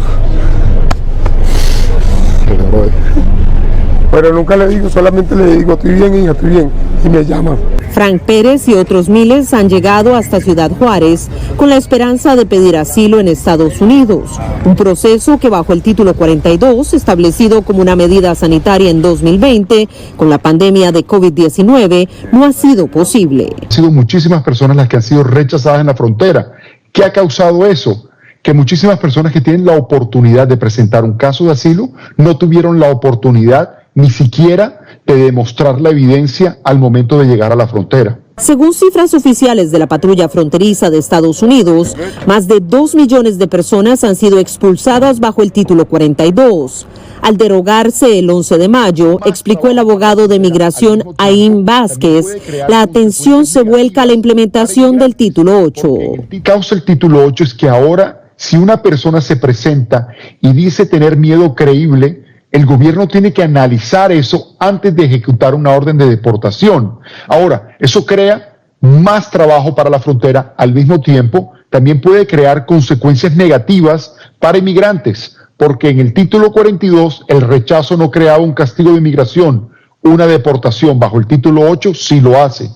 Pero nunca le digo, solamente le digo, estoy bien, hija, estoy bien, y me llaman. Frank Pérez y otros miles han llegado hasta Ciudad Juárez con la esperanza de pedir asilo en Estados Unidos, un proceso que bajo el título 42, establecido como una medida sanitaria en 2020, con la pandemia de COVID-19, no ha sido posible. Han sido muchísimas personas las que han sido rechazadas en la frontera. ¿Qué ha causado eso? Que muchísimas personas que tienen la oportunidad de presentar un caso de asilo no tuvieron la oportunidad ni siquiera de demostrar la evidencia al momento de llegar a la frontera. Según cifras oficiales de la patrulla fronteriza de Estados Unidos, más de 2 millones de personas han sido expulsadas bajo el título 42. Al derogarse el 11 de mayo, explicó el abogado de migración Aim Vázquez, la atención se vuelca a la implementación del título 8. Lo que causa el título 8 es que ahora, si una persona se presenta y dice tener miedo creíble, el gobierno tiene que analizar eso antes de ejecutar una orden de deportación. Ahora, eso crea más trabajo para la frontera. Al mismo tiempo, también puede crear consecuencias negativas para inmigrantes, porque en el título 42 el rechazo no creaba un castigo de inmigración. Una deportación bajo el título 8 sí lo hace.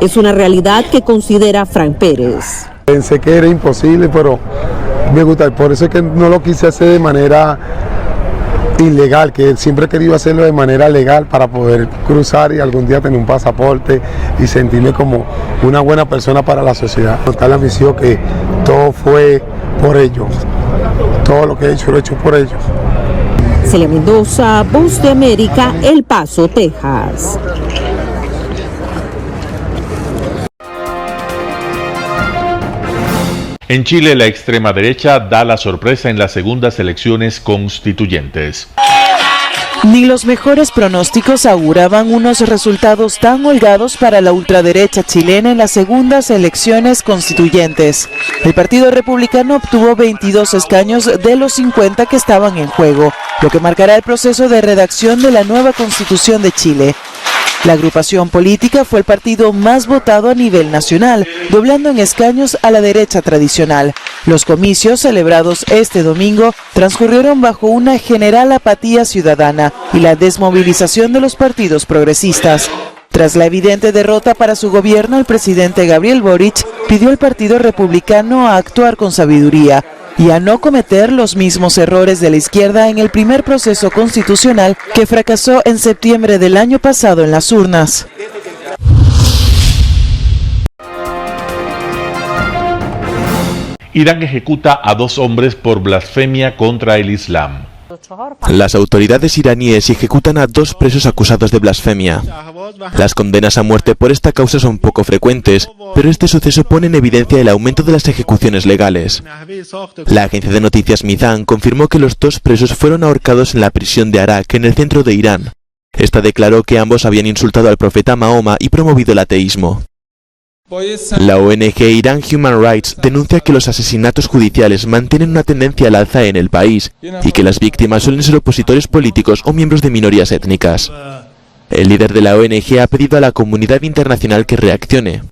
Es una realidad que considera Frank Pérez. Pensé que era imposible, pero me gusta, por eso es que no lo quise hacer de manera ilegal, que siempre he querido hacerlo de manera legal para poder cruzar y algún día tener un pasaporte y sentirme como una buena persona para la sociedad. Está la misión que todo fue por ellos, todo lo que he hecho lo he hecho por ellos. Celia Mendoza, Voz de América, El Paso, Texas. En Chile, la extrema derecha da la sorpresa en las segundas elecciones constituyentes. Ni los mejores pronósticos auguraban unos resultados tan holgados para la ultraderecha chilena en las segundas elecciones constituyentes. El Partido Republicano obtuvo 22 escaños de los 50 que estaban en juego, lo que marcará el proceso de redacción de la nueva Constitución de Chile. La agrupación política fue el partido más votado a nivel nacional, doblando en escaños a la derecha tradicional. Los comicios celebrados este domingo transcurrieron bajo una general apatía ciudadana y la desmovilización de los partidos progresistas. Tras la evidente derrota para su gobierno, el presidente Gabriel Boric pidió al Partido Republicano a actuar con sabiduría y a no cometer los mismos errores de la izquierda en el primer proceso constitucional que fracasó en septiembre del año pasado en las urnas. Irán ejecuta a 2 hombres por blasfemia contra el Islam. Las autoridades iraníes ejecutan a 2 presos acusados de blasfemia. Las condenas a muerte por esta causa son poco frecuentes, pero este suceso pone en evidencia el aumento de las ejecuciones legales. La agencia de noticias Mizan confirmó que los 2 presos fueron ahorcados en la prisión de Arak, en el centro de Irán. Esta declaró que ambos habían insultado al profeta Mahoma y promovido el ateísmo. La ONG Iran Human Rights denuncia que los asesinatos judiciales mantienen una tendencia al alza en el país y que las víctimas suelen ser opositores políticos o miembros de minorías étnicas. El líder de la ONG ha pedido a la comunidad internacional que reaccione.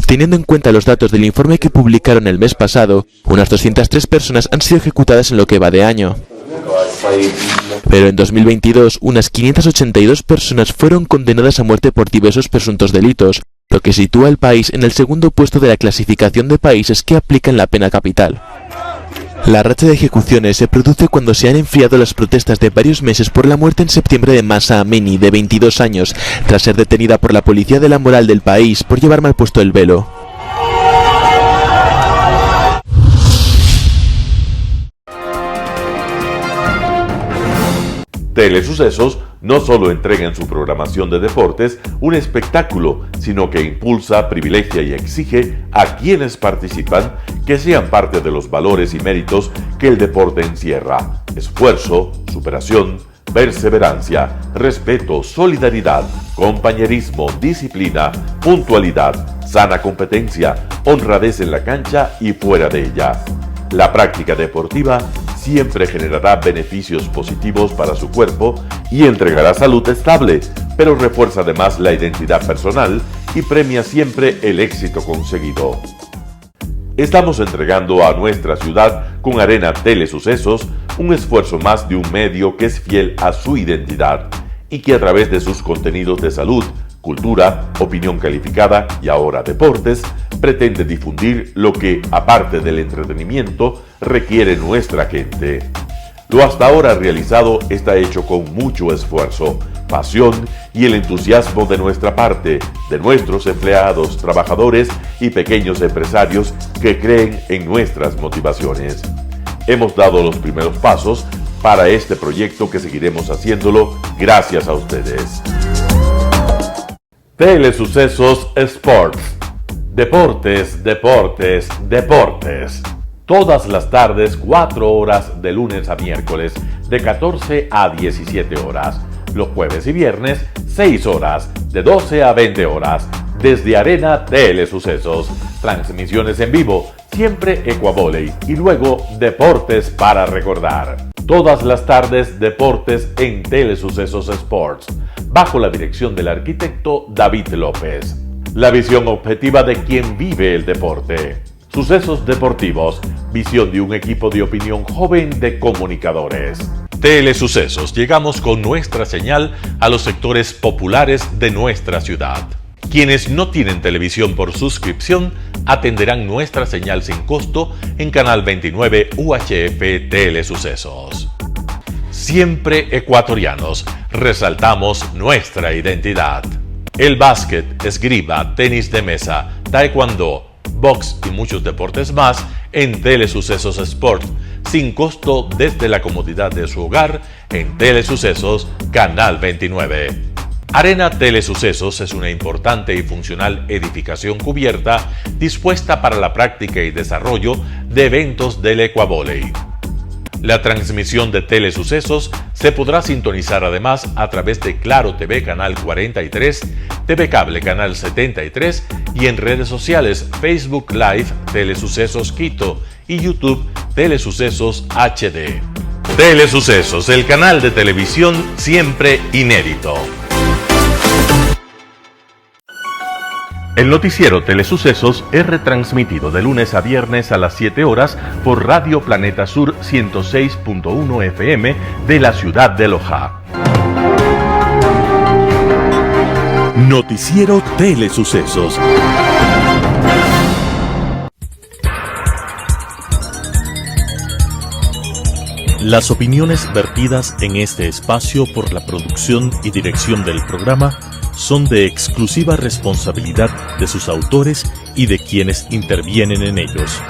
Teniendo en cuenta los datos del informe que publicaron el mes pasado, unas 203 personas han sido ejecutadas en lo que va de año. Pero en 2022, unas 582 personas fueron condenadas a muerte por diversos presuntos delitos, lo que sitúa al país en el segundo puesto de la clasificación de países que aplican la pena capital. La racha de ejecuciones se produce cuando se han enfriado las protestas de varios meses por la muerte en septiembre de Mahsa Amini, de 22 años, tras ser detenida por la policía de la moral del país por llevar mal puesto el velo. Telesucesos no solo entrega en su programación de deportes un espectáculo, sino que impulsa, privilegia y exige a quienes participan que sean parte de los valores y méritos que el deporte encierra: esfuerzo, superación, perseverancia, respeto, solidaridad, compañerismo, disciplina, puntualidad, sana competencia, honradez en la cancha y fuera de ella. La práctica deportiva siempre generará beneficios positivos para su cuerpo y entregará salud estable, pero refuerza además la identidad personal y premia siempre el éxito conseguido. Estamos entregando a nuestra ciudad con Arena Telesucesos un esfuerzo más de un medio que es fiel a su identidad y que a través de sus contenidos de salud, cultura, opinión calificada y ahora deportes, pretende difundir lo que, aparte del entretenimiento, requiere nuestra gente. Lo hasta ahora realizado está hecho con mucho esfuerzo, pasión y el entusiasmo de nuestra parte, de nuestros empleados, trabajadores y pequeños empresarios que creen en nuestras motivaciones. Hemos dado los primeros pasos para este proyecto que seguiremos haciéndolo gracias a ustedes. Telesucesos Sports. Deportes, deportes, deportes. Todas las tardes, 4 horas de lunes a miércoles, de 14 a 17 horas. Los jueves y viernes, 6 horas, de 12 a 20 horas. Desde Arena Telesucesos. Transmisiones en vivo, siempre Ecuavoley. Y luego, deportes para recordar. Todas las tardes, deportes en Telesucesos Sports, bajo la dirección del arquitecto David López. La visión objetiva de quien vive el deporte. Sucesos deportivos, visión de un equipo de opinión joven de comunicadores. Telesucesos, llegamos con nuestra señal a los sectores populares de nuestra ciudad. Quienes no tienen televisión por suscripción atenderán nuestra señal sin costo en Canal 29 UHF Telesucesos. Siempre ecuatorianos, resaltamos nuestra identidad. El básquet, esgrima, tenis de mesa, taekwondo, box y muchos deportes más en Telesucesos Sport, sin costo desde la comodidad de su hogar en Telesucesos Canal 29. Arena Telesucesos es una importante y funcional edificación cubierta dispuesta para la práctica y desarrollo de eventos del Ecuavoley. La transmisión de Telesucesos se podrá sintonizar además a través de Claro TV Canal 43, TV Cable Canal 73 y en redes sociales Facebook Live Telesucesos Quito y YouTube Telesucesos HD. Telesucesos, el canal de televisión siempre inédito. El noticiero Telesucesos es retransmitido de lunes a viernes a las 7 horas por Radio Planeta Sur 106.1 FM de la ciudad de Loja. Noticiero Telesucesos. Las opiniones vertidas en este espacio por la producción y dirección del programa son de exclusiva responsabilidad de sus autores y de quienes intervienen en ellos.